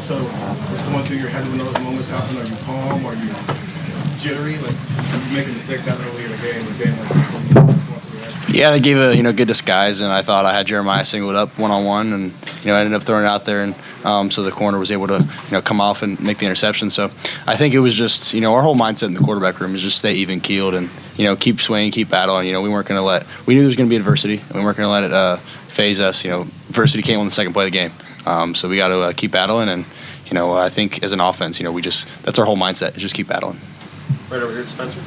also, what's going through your head when those moments happen? Are you calm? Are you jittery? Like, you make a mistake that early in a game like this? Yeah, they gave a good disguise, and I thought I had Jeremiah singled up one-on-one, and I ended up throwing it out there, and so the corner was able to come off and make the interception. So I think it was just our whole mindset in the quarterback room is just stay even keeled and keep swinging, keep battling. We weren't going to we knew there was going to be adversity, and we weren't going to let it phase us. Adversity came on the second play of the game, so we got to keep battling, and I think as an offense, that's our whole mindset, is just keep battling. Right over here, Spencer.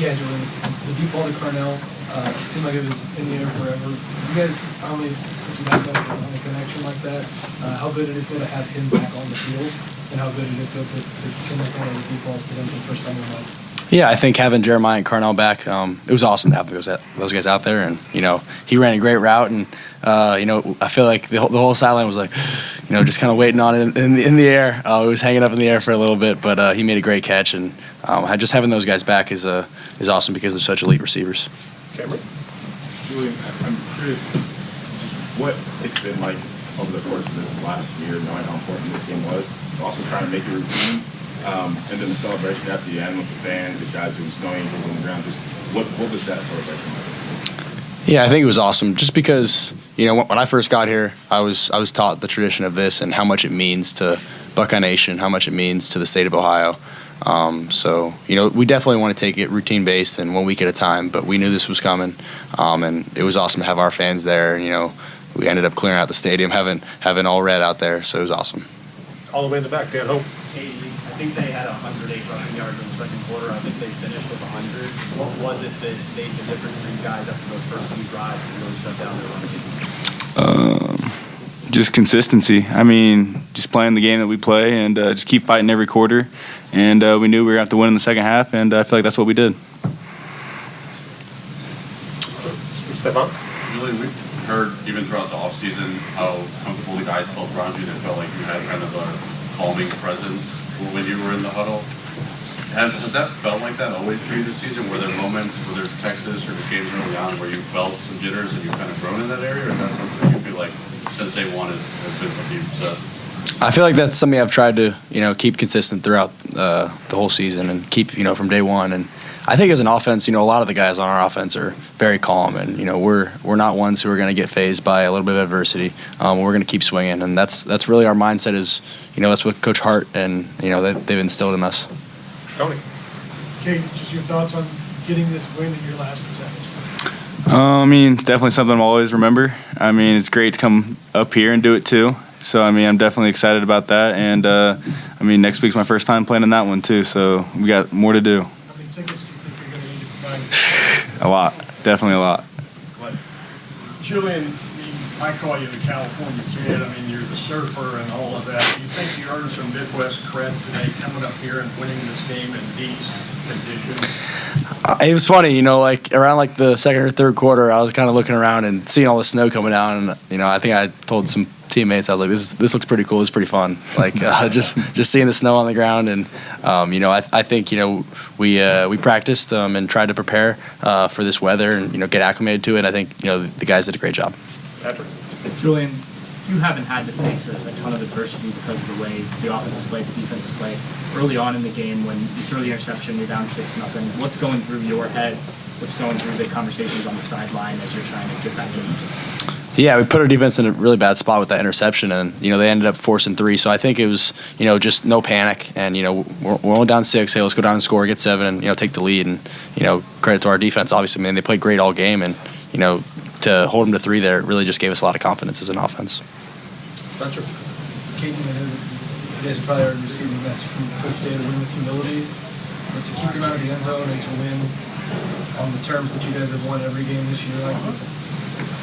Yeah, Julian, the deep ball to Carnell. It seemed like it was in the air forever. You guys finally put back on a connection like that. How good did it feel to have him back on the field, and how good did it feel to connect one of the deep balls to them for the first time in their life? Yeah, I think having Jeremiah and Carnell back, it was awesome to have those guys out there, and he ran a great route, and I feel like the whole sideline was like, just kind of waiting on it in the air. It was hanging up in the air for a little bit, but he made a great catch, and just having those guys back is awesome because they're such elite receivers. Cameron? Julian, I'm curious just what it's been like over the course of this last year, knowing how important this game was, also trying to make it routine, and then the celebration at the end with the fans, the guys who were snowing on the ground. Just what was that celebration like? Yeah, I think it was awesome. Just because when I first got here, I was taught the tradition of this and how much it means to Buckeye Nation, how much it means to the state of Ohio. So we definitely want to take it routine based and 1 week at a time, but we knew this was coming, and it was awesome to have our fans there. And we ended up clearing out the stadium, having all red out there, so it was awesome. All the way in the back, Dan Hope. Hey, I think they had 108 rushing yards in the second quarter. I think they finished with 100. What was it that made the difference for you guys after those first few drives to really shut down their run game? Just consistency. I mean, just playing the game that we play and just keep fighting every quarter. And we knew we were going to have to win in the second half, and I feel like that's what we did. Stefan? Julian, we've heard even throughout the offseason how comfortable the guys felt around you. They felt like you had kind of a calming presence when you were in the huddle. Has that felt like that always for you this season? Were there moments, whether it's Texas or the games early on, where you felt some jitters and you've kind of grown in that area? Or is that something that you feel like since day one has been something you've said? I feel like that's something I've tried to keep consistent throughout the whole season and keep from day one. And I think as an offense, a lot of the guys on our offense are very calm, and we're not ones who are going to get fazed by a little bit of adversity. We're going to keep swinging, and that's really our mindset. Is that's what Coach Hart and they've instilled in us. Tony? Caden, just your thoughts on getting this win in your last possession? I mean, it's definitely something I'll always remember. I mean, it's great to come up here and do it too. So, I mean, I'm definitely excited about that. And, I mean, next week's my first time playing in that one too. So we got more to do. How many tickets do you think you're going to need to provide? A lot. Definitely a lot. Julian, I call you the California kid. I mean, you're the surfer and all of that. Do you think you earned some Midwest cred today coming up here and winning this game in these conditions? It was funny, around the second or third quarter, I was kind of looking around and seeing all the snow coming down, and I think I told some teammates, I was like, this looks pretty cool, it's pretty fun, just seeing the snow on the ground, and I think we practiced and tried to prepare for this weather and get acclimated to it. I think the guys did a great job. Patrick? Julian, you haven't had to face a ton of adversity because of the way the offense is played, the defense is played. Early on in the game, when you throw the interception, you're down 6-0. What's going through your head? What's going through the conversations on the sideline as you're trying to get back in? Yeah, we put our defense in a really bad spot with that interception, and they ended up forcing 3. So I think it was just no panic, and we're only down 6. Hey, let's go down and score, get 7, and take the lead. And credit to our defense, obviously, man, they played great all game, and to hold them to 3 there really just gave us a lot of confidence as an offense. Spencer? Caden, I know you guys are probably already receiving a message from Coach Day to win with humility, but to keep them out of the end zone and to win on the terms that you guys have won every game this year.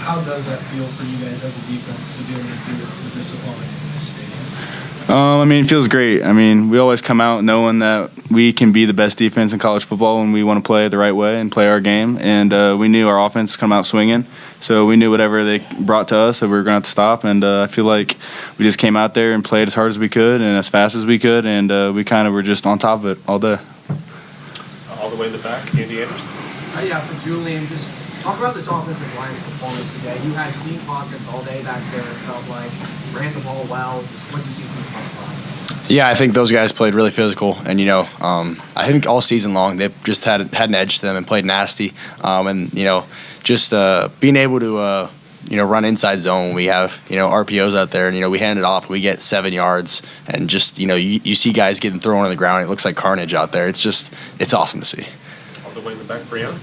How does that feel for you guys as a defense to be able to do it to this opponent in this stadium? I mean, it feels great. I mean, we always come out knowing that we can be the best defense in college football when we want to play it the right way and play our game. And we knew our offense come out swinging, so we knew whatever they brought to us that we were going to have to stop. And I feel like we just came out there and played as hard as we could and as fast as we could, and we kind of were just on top of it all day. All the way in the back, Andy Anderson. Yeah, for Julian, just talk about this offensive line performance today. You had clean pockets all day back there, it felt like. Ran the ball well. Just what did you see from the front line? Yeah, I think those guys played really physical, and I think all season long they've just had an edge to them and played nasty, and just being able to run inside zone. We have RPOs out there, and we hand it off, we get 7 yards, and just you see guys getting thrown on the ground. It looks like carnage out there. It's awesome to see. All the way in the back, Brianna.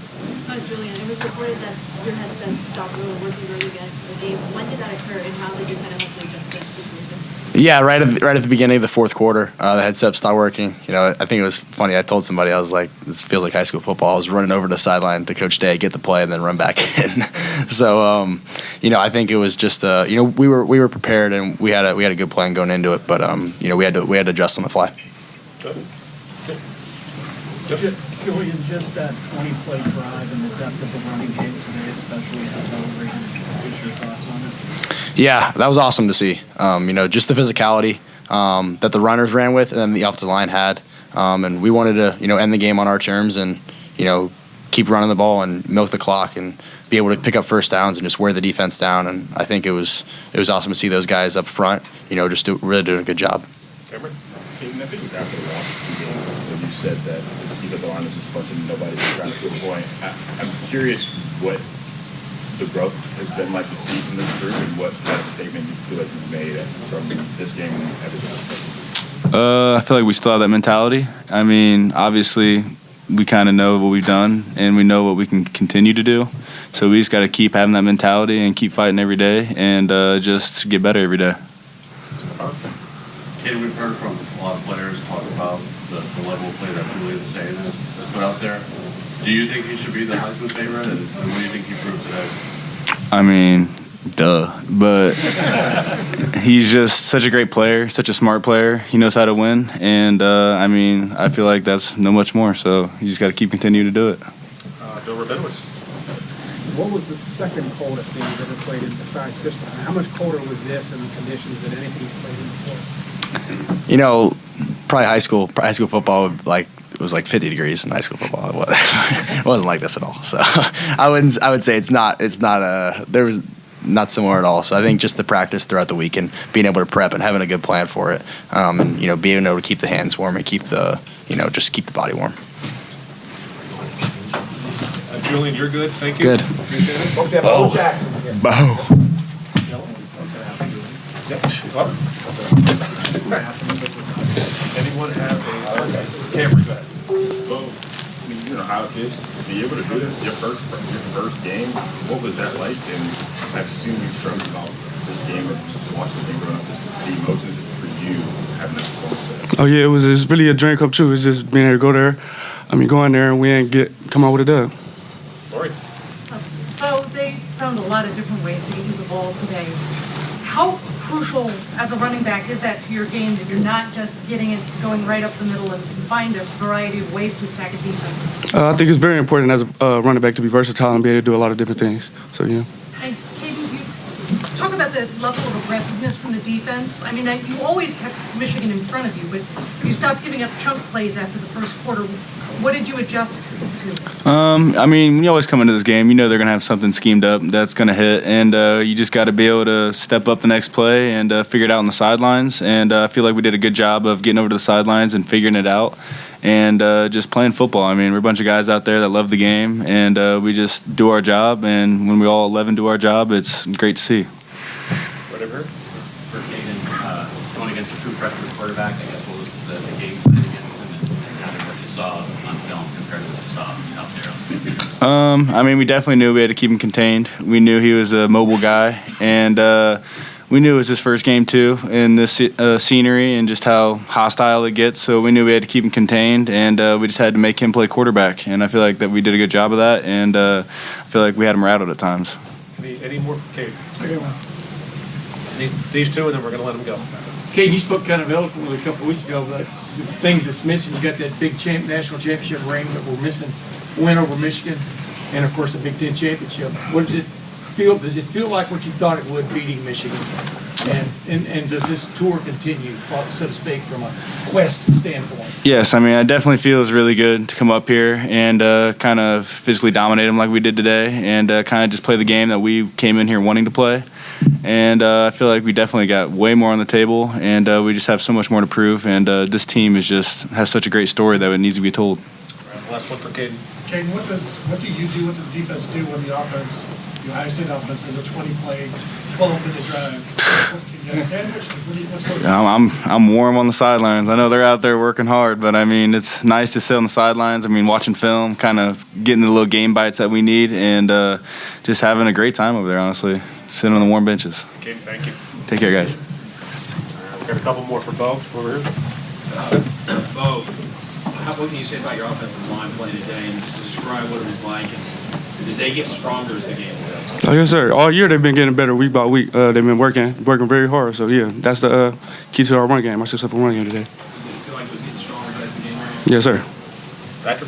Julian, it was reported that your headset stopped really working really good for the game. When did that occur, and how did you kind of have to adjust to the situation? Yeah, right at the beginning of the fourth quarter, the headset stopped working. I think it was funny. I told somebody, I was like, "This feels like high school football." I was running over to the sideline to Coach Day, get the play, and then run back in. So, I think it was just, we were prepared, and we had a good plan going into it, but we had to adjust on the fly. Good. Julian, just that 20-play drive and the depth of the running game today, especially how celebrated. What's your thoughts on it? Yeah, that was awesome to see. Just the physicality that the runners ran with, and then the offensive line had, and we wanted to, end the game on our terms, and keep running the ball and milk the clock, and be able to pick up first downs and just wear the defense down. And I think it was awesome to see those guys up front, just really doing a good job. Cameron. Caden, I think it was after the last game when you said that the seat of the line was just punching, nobody's trying to a point. I'm curious what the growth has been like to see from this group, and what kind of statement you feel like you've made from this game and everything else. I feel like we still have that mentality. I mean, obviously, we kind of know what we've done, and we know what we can continue to do. So we just got to keep having that mentality and keep fighting every day, and just get better every day. Caden, we've heard from a lot of players talk about the level of play that Julian Sayin has put out there. Do you think he should be the Heisman favorite, and what do you think he proved today? I mean, duh. But he's just such a great player, such a smart player. He knows how to win, and I feel like that's no much more. So you just got to keep continuing to do it. Bill Rabinowitz. What was the second coldest game you've ever played in besides this one? How much colder was this in the conditions than anything you've played in before? Probably high school football, it was like 50 degrees in high school football. It wasn't like this at all. So I would say there was not similar at all. So I think just the practice throughout the week and being able to prep and having a good plan for it, and being able to keep the hands warm and keep the body warm. Julian, you're good. Thank you. Good. Appreciate it. Bo Jackson again. Bo. Anyone have a Cameron? Go ahead. Well, you know how it is to be able to do this, your first game. What was that like? And I assume you've struggled about this game, or just watching this game growing up. Just the emotions for you having that performance. Oh yeah, it's really a dream come true. It's just being able to go there. Go in there and win, come out with a dub. Lori. So they found a lot of different ways to get you the ball today. How crucial as a running back is that to your game, that you're not just getting it going right up the middle and find a variety of ways to attack a defense? I think it's very important as a running back to be versatile and be able to do a lot of different things. So yeah. And Caden, you talk about the level of aggressiveness from the defense. You always kept Michigan in front of you, but you stopped giving up chunk plays after the first quarter. What did you adjust to? When you always come into this game, they're going to have something schemed up that's going to hit, and you just got to be able to step up the next play and figure it out on the sidelines. And I feel like we did a good job of getting over to the sidelines and figuring it out and just playing football. We're a bunch of guys out there that love the game, and we just do our job. And when we all 11 do our job, it's great to see. Whatever. For Caden, going against a true freshman quarterback, I guess what was the game plan against him, and kind of what you saw on film compared to what you saw out there on the field? We definitely knew we had to keep him contained. We knew he was a mobile guy, and we knew it was his first game too in this scenery and just how hostile it gets. So we knew we had to keep him contained, and we just had to make him play quarterback. And I feel like that we did a good job of that, and I feel like we had him rattled at times. Any more for Caden? These two, and then we're going to let them go. Caden, you spoke kind of eloquently a couple of weeks ago, but the thing that's missing, you got that big national championship ring that we're missing, win over Michigan, and of course the Big Ten championship. What does it feel? Does it feel like what you thought it would, beating Michigan? And does this tour continue, so to speak, from a quest standpoint? Yes, I mean, I definitely feel it's really good to come up here and kind of physically dominate them like we did today and kind of just play the game that we came in here wanting to play. And I feel like we definitely got way more on the table, and we just have so much more to prove. And this team has such a great story that it needs to be told. Last one for Caden. Caden, what do you do, what does the defense do when the offense, the Ohio State offense, has a 20-play, 12-minute drive? Can you get a sandwich? What's going on? I'm warm on the sidelines. I know they're out there working hard, but I mean, it's nice to sit on the sidelines. I mean, watching film, kind of getting the little game bites that we need, and just having a great time over there, honestly. Sitting on the warm benches. Okay, thank you. Take care, guys. We've got a couple more for Bo over here. Bo, what can you say about your offensive line playing today, and just describe what it was like? And did they get stronger as the game went? Oh, yes, sir. All year they've been getting better week by week. They've been working very hard. So, yeah, that's the key to our run game, our successful run game today. Did you feel like it was getting stronger as the game went on? Yes, sir. Patrick?